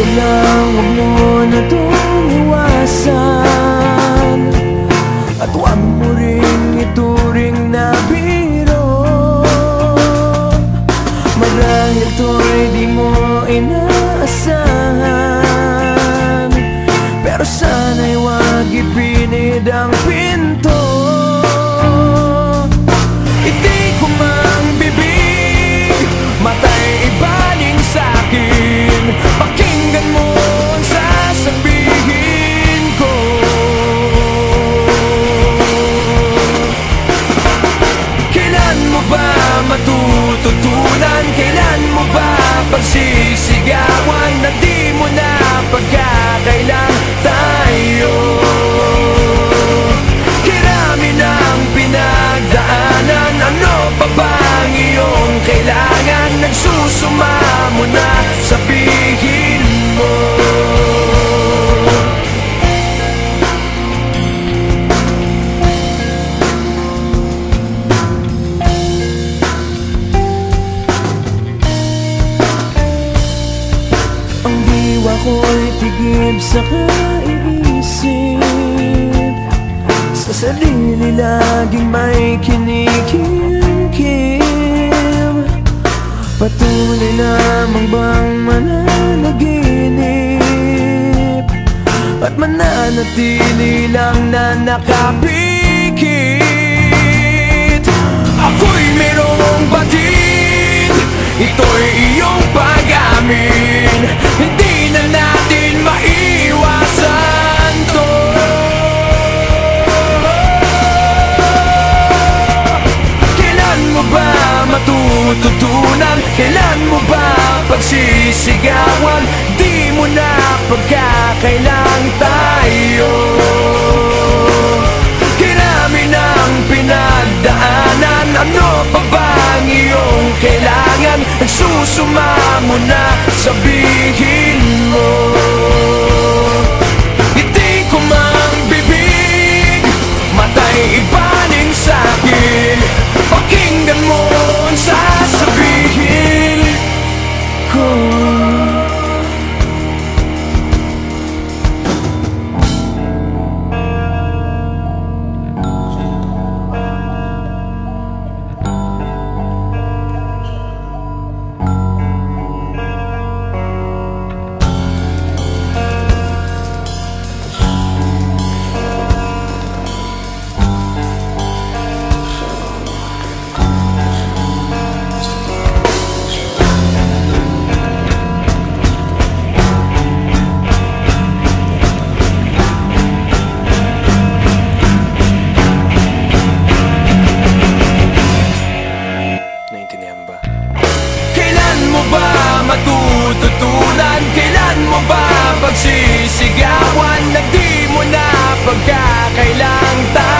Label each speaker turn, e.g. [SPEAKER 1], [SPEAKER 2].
[SPEAKER 1] Kaya lang huwag mo na itong iwasan, at huwag mo rin ituring na biro. Marahil to'y di mo inaasahan, pero sana'y huwag ipinid ang pinto. Itik ko mang bibig, matay ibaling sa'kin, pakinggan mo ang sasabihin ko. Kailan mo ba matututunan? Kailan mo ba pagsisigawan na di mo na pagkakailan tayo? Kirami ng pinagdaanan, ano pa bang iyong kailangan? Nagsusuma mo na, sabihin mo. Ang diwa ko'y tigib sa kaiisip, sa sarili laging may kinikim-kim. Patuloy lamang bang mananaginip at mananatili lang na nakapikit? Ako'y merong batid, ito'y iyong pag-amin, hindi na natin maiwasan to. Kailan mo ba matututunan? Kailan mo ba pagsisigawan? Di mo na pagkakailang tayo. Kirami ng pinagdaanan, ano pa bang iyong kailangan? Nagsusuma mo na, sabihin mo. Ngiti ko mang bibig, matay ibaling sa'kin, pakinggan mo ang sasabihin ko. Matututunan, kailan mo ba pagsisigawan na di mo na pagkakailang tayo?